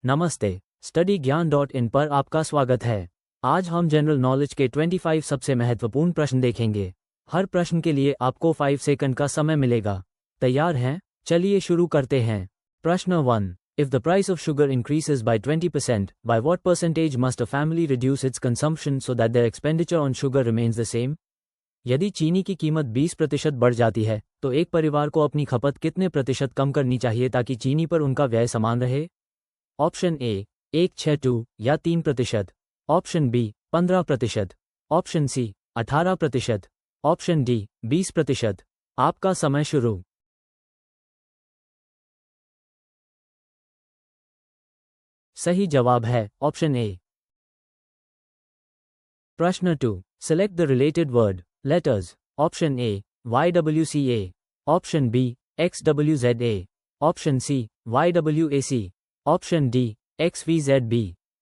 नमस्ते, स्टडी ज्ञान .in पर आपका स्वागत है। आज हम जनरल नॉलेज के 25 सबसे महत्वपूर्ण प्रश्न देखेंगे। हर प्रश्न के लिए आपको 5 सेकंड का समय मिलेगा। तैयार हैं? चलिए शुरू करते हैं। प्रश्न 1। If the price of sugar increases by 20%, by what percentage must a family reduce its consumption so that their expenditure on sugar remains the same? यदि चीनी की कीमत 20% बढ़ जाती है, तो एक परिवार को अपनी खपत कितने प्रतिशत कम करनी चाहिए ताकि चीनी पर उनका व्यय समान रहे? ऑप्शन ए 162 या 3%, option B 15%, option C 18%, option D 20%। आपका समय शुरू। सही जवाब है ऑप्शन ए। प्रश्न 2। Select the related word, letters, option A, YWCA, option B, XWZA, option C, YWAC, option D, XVZB।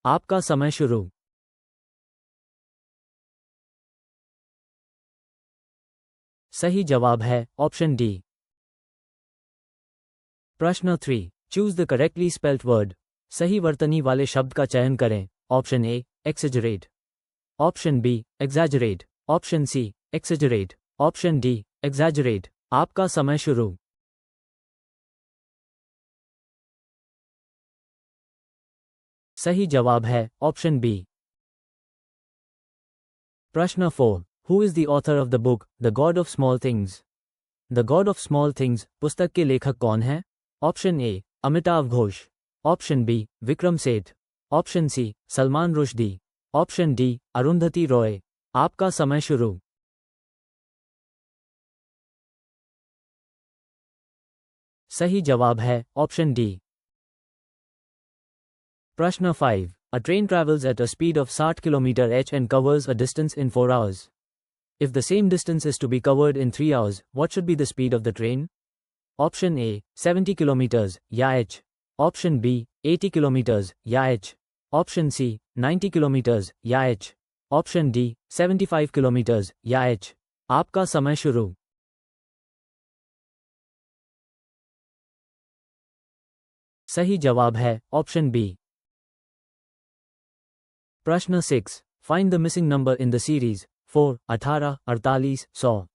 आपका समय शुरू। सही जवाब है ऑप्शन डी। प्रश्न 3। Choose the correctly spelt word। सही वर्तनी वाले शब्द का चयन करें। Option A exaggerate, option B exaggerate, option C exaggerate, option D exaggerate। आपका समय शुरू। सही जवाब है ऑप्शन बी। प्रश्न 4। Who is the author of the book, The God of Small Things? The God of Small Things पुस्तक के लेखक कौन है? Option A Amitav Ghosh, option B Vikram Seth, option C Salman Rushdie, option D Arundhati Roy. आपका समय शुरू। सही जवाब है ऑप्शन डी। प्रश्न 5। A train travels at a speed of 60 km/h and covers a distance in 4 hours. If the same distance is to be covered in 3 hours, what should be the speed of the train? Option A 70 km या h, option B 80 km या h, option C 90 km या h, option D 75 km या h। आपका समय शुरू। सही जवाब है ऑप्शन बी। प्रश्न 6। Find the missing number in the series 4, 18, 48, 100।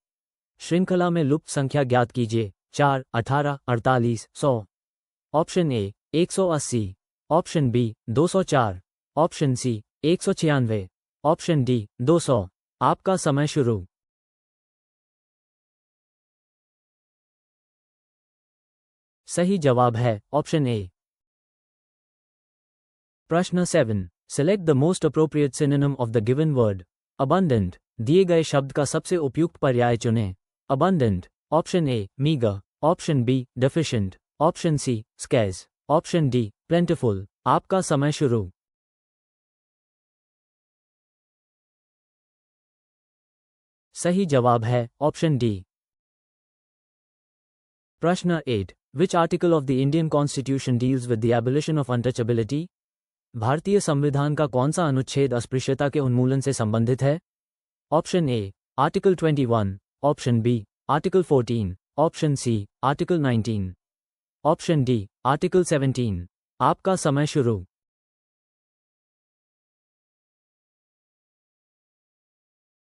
श्रृंखला में लुप्त संख्या ज्ञात कीजिए। 4, 18, 48, 100। Option A 180, option B 204, option C 196, option D 200। आपका समय शुरू। सही जवाब है ऑप्शन ए। प्रश्न 7। Select the most appropriate synonym of the given word. Abundant। दिए गए शब्द का सबसे उपयुक्त पर्याय चुनें। Abundant, option A meager, option B deficient, option C scarce, option D plentiful। आपका समय शुरू। सही जवाब है ऑप्शन डी। प्रश्न 8। Which article of the Indian Constitution deals with the abolition of untouchability? भारतीय संविधान का कौन सा अनुच्छेद अस्पृश्यता के उन्मूलन से संबंधित है? Option A article 21, option B article 14, option C article 19, option D article 17। आपका समय शुरू।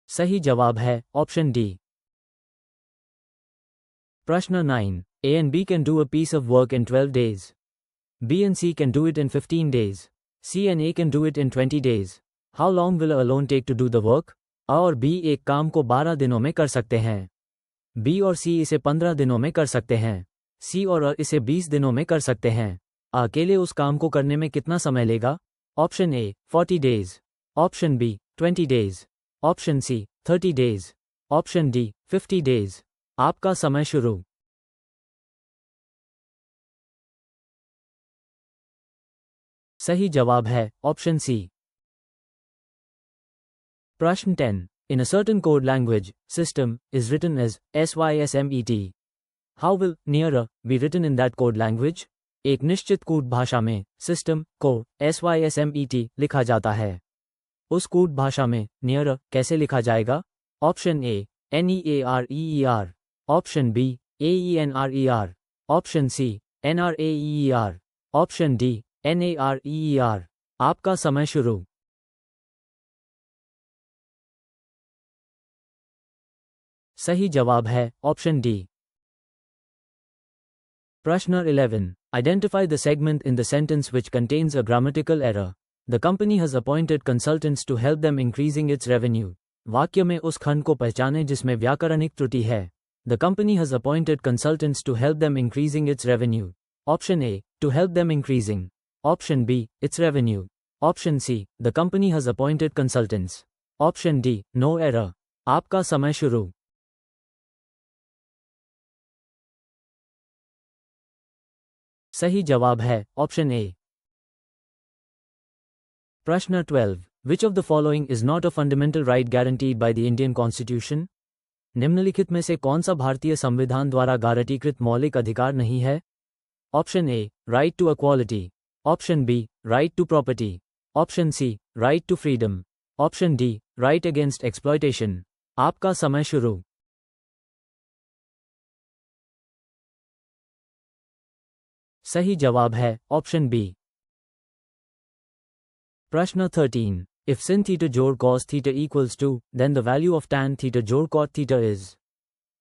सही जवाब है ऑप्शन डी। प्रश्न 9। A and B can do a piece of work in 12 days. B and C can do it in 15 days. C and A can do it in 20 days. How long will A alone take to do the work? A और B एक काम को 12 दिनों में कर सकते हैं। B और C इसे 15 दिनों में कर सकते हैं। C और A इसे 20 दिनों में कर सकते हैं। A अकेले उस काम को करने में कितना समय लेगा? Option A 40 days, option B 20 days, option C 30 days, option D 50 days। आपका समय शुरू। सही जवाब है ऑप्शन सी। प्रश्न 10। In a certain code language, system is written as SYSMET. How will nearer be written in that code language? एक निश्चित code भाषा में सिस्टम को SYSMET लिखा जाता है। उस कोड भाषा में nearer कैसे लिखा जाएगा? Option A NEAREER, option B AENRER, option C NRAEER, option D NAREER। आपका समय शुरू। सही जवाब है ऑप्शन डी। प्रश्न 11। Identify the segment in the sentence which contains a grammatical error. The company has appointed consultants to help them increasing its revenue. वाक्य में उस खंड को पहचानें जिसमें व्याकरणिक त्रुटि है। The company has appointed consultants to help them increasing its revenue. Option A, to help them increasing. Option B, its revenue. Option C, the company has appointed consultants. Option D, no error. आपका समय शुरू। सही जवाब है option ए। प्रश्न 12। Which of the following is not a fundamental right guaranteed by the Indian Constitution? निम्नलिखित में से कौन सा भारतीय संविधान द्वारा गारंटीकृत मौलिक अधिकार नहीं है? Option A, right to equality. Option B, right to property. Option C, right to freedom. Option D, right against exploitation. आपका समय शुरू। सही जवाब है ऑप्शन बी। प्रश्न 13। If sin theta जोड़ cos theta equals 2, then the value of tan theta जोड़ cot theta is।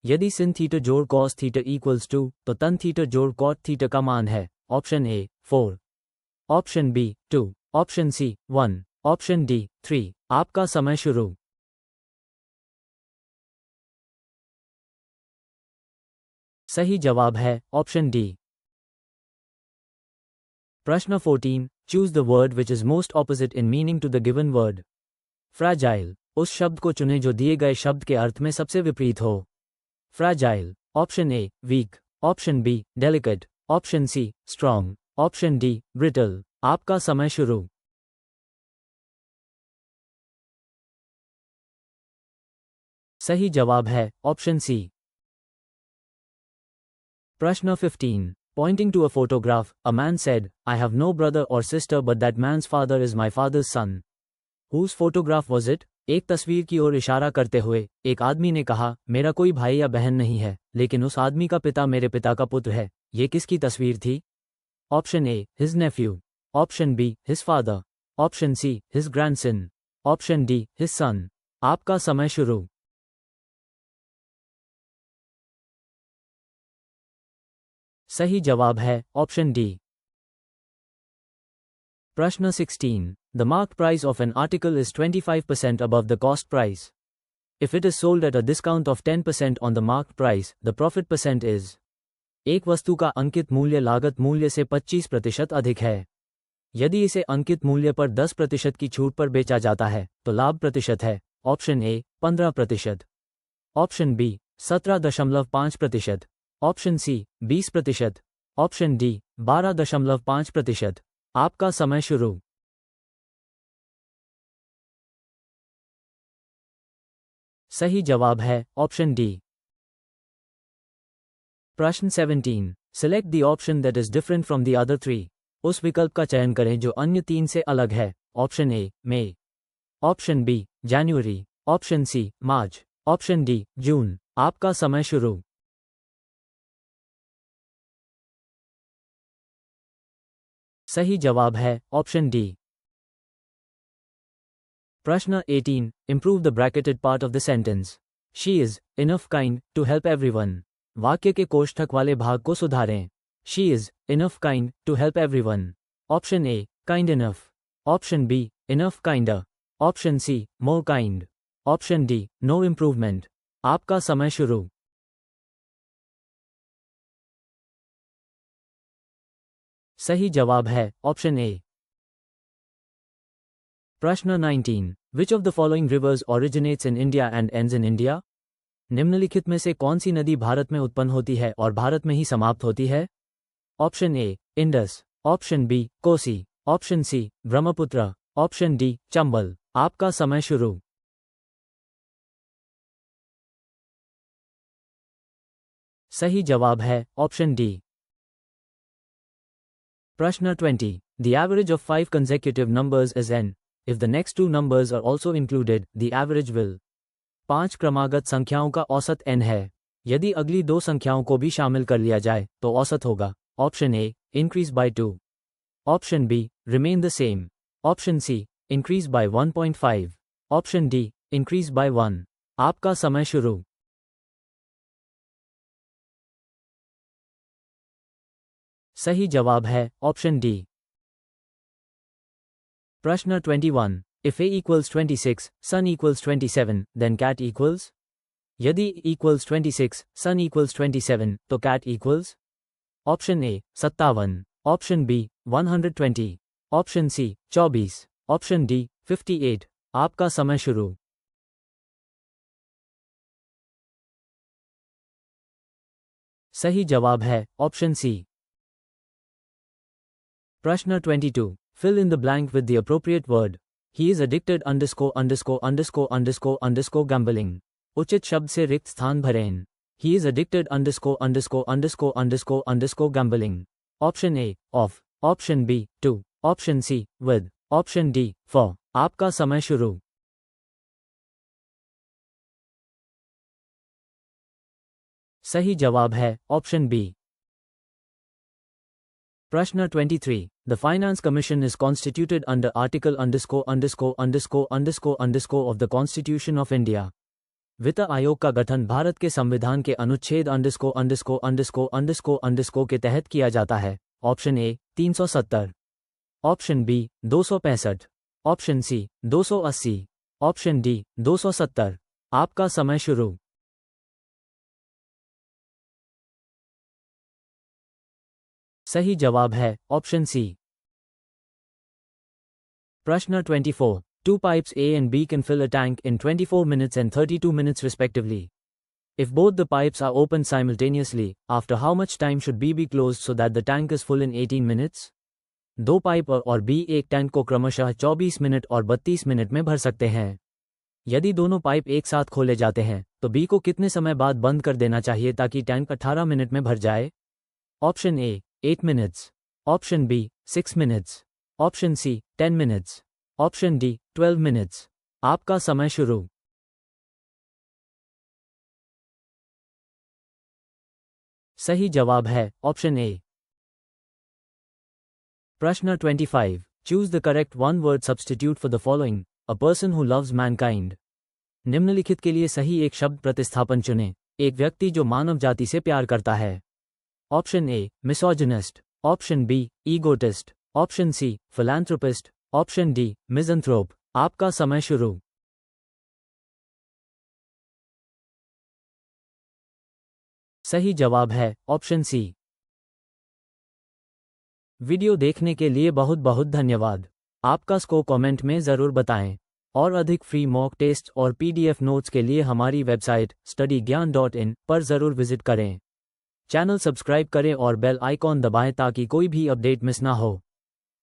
यदि sin theta जोड़ cos theta equals 2, तो tan theta जोड़ cot theta का मान है। Option A 4, option B 2, option C 1, option D 3। आपका समय शुरू। सही जवाब है ऑप्शन डी। प्रश्न 14। Choose the word which is most opposite in meaning to the given word. Fragile, उस शब्द को चुनें जो दिए गए शब्द के अर्थ में सबसे विपरीत हो। Fragile, option A weak, option B delicate, option C strong, option D brittle. आपका समय शुरू। सही जवाब है ऑप्शन सी। प्रश्न 15। Pointing to a photograph, a man said, I have no brother or sister but that man's father is my father's son. Whose photograph was it? एक तस्वीर की ओर इशारा करते हुए एक आदमी ने कहा, मेरा कोई भाई या बहन नहीं है, लेकिन उस आदमी का पिता मेरे पिता का पुत्र है। ये किसकी तस्वीर थी? Option A, his nephew. Option B, his father. Option C, his grandson. Option D, his son. आपका समय शुरू। सही जवाब है ऑप्शन डी। प्रश्न 16। The marked price of an article is 25% above the cost price. If it is sold at a discount of 10% on the marked price, the profit percent is। एक वस्तु का अंकित मूल्य लागत मूल्य से 25% अधिक है। यदि इसे अंकित मूल्य पर 10% की छूट पर बेचा जाता है, तो लाभ प्रतिशत है। Option A 15%, option B 17.5%, option C 20%, option D 12.5%। आपका समय शुरू। सही जवाब है ऑप्शन डी। प्रश्न 17। Select the option that is different from the other three. उस विकल्प का चयन करें जो अन्य तीन से अलग है। ऑप्शन ए मई, ऑप्शन बी जनवरी, ऑप्शन सी मार्च, ऑप्शन डी जून। आपका समय शुरू। सही जवाब है ऑप्शन डी। प्रश्न 18। Improve the bracketed part of the sentence. She is enough kind to help everyone. वाक्य के कोष्ठक वाले भाग को सुधारें। She is enough kind to help everyone. Option A kind enough, option B enough kinder, option C more kind, option D no improvement। आपका समय शुरू। सही जवाब है ऑप्शन ए। प्रश्न 19। Which of the following rivers originates in India and ends in India? निम्नलिखित में से कौन सी नदी भारत में उत्पन्न होती है और भारत में ही समाप्त होती है? Option A Indus, option B Kosi, option C Brahmaputra, option D Chambal. आपका समय शुरू। सही जवाब है ऑप्शन डी। प्रश्न 20। The average of 5 consecutive numbers is n. If the next two numbers are also included, the average will। 5 क्रमागत संख्याओं का औसत n है। यदि अगली दो संख्याओं को भी शामिल कर लिया जाए तो औसत होगा। Option A increase by 2, option B remain the same, option C increase by 1.5, option D increase by 1। आपका समय शुरू। सही जवाब है ऑप्शन डी। प्रश्न 21, if a equals 26, sun equals 27, then cat equals? यदि equals 26, sun equals 27, तो cat equals? Option A 57, option B 120, option C 24, option D 58। आपका समय शुरू। सही जवाब है ऑप्शन सी। प्रश्न 22, fill in the blank with the appropriate word. He is addicted _ gambling. उचित शब्द से रिक्त स्थान भरें। He is addicted _ gambling. Option A of, option B to, option C with, option D for। आपका समय शुरू। सही जवाब है ऑप्शन बी। प्रश्न 23, The Finance Commission is constituted under Article _ of the Constitution of India. वित्त आयोग का गठन भारत के संविधान के अनुच्छेद _ के तहत किया जाता है। Option A 370, option B 265, option C 280, option D 270। आपका समय शुरू। सही जवाब है ऑप्शन सी। प्रश्न 24, two pipes A and B can fill a tank in 24 minutes and 32 minutes respectively. If both the pipes are opened simultaneously, after how much time should B be closed so that the tank is full in 18 minutes? दो pipe और B एक tank को क्रमशः 24 minute और 32 minute में भर सकते हैं। यदि दोनों पाइप एक साथ खोले जाते हैं तो B को कितने समय बाद बंद कर देना चाहिए ताकि टैंक 18 मिनट में भर जाए? Option A 8 minutes, option B 6 minutes, option C 10 minutes, option D 12 minutes। आपका समय शुरू। सही जवाब है ऑप्शन ए। प्रश्न 25, choose the correct one word substitute for the following, a person who loves Mankind. निम्नलिखित के लिए सही एक शब्द प्रतिस्थापन चुनें, एक व्यक्ति जो मानव जाति से प्यार करता है। Option A misogynist, option B egotist, option C philanthropist, option D misanthrope. आपका समय शुरू। सही जवाब है ऑप्शन सी। वीडियो देखने के लिए बहुत बहुत धन्यवाद। आपका स्कोर कमेंट में ज़रूर बताएं और अधिक फ्री मॉक टेस्ट और PDF नोट्स के लिए हमारी वेबसाइट studyGyan.in पर ज़रूर विजिट करें। चैनल सब्सक्राइब करें और बेल आइकॉन दबाएं ताकि कोई भी अपडेट मिस ना हो।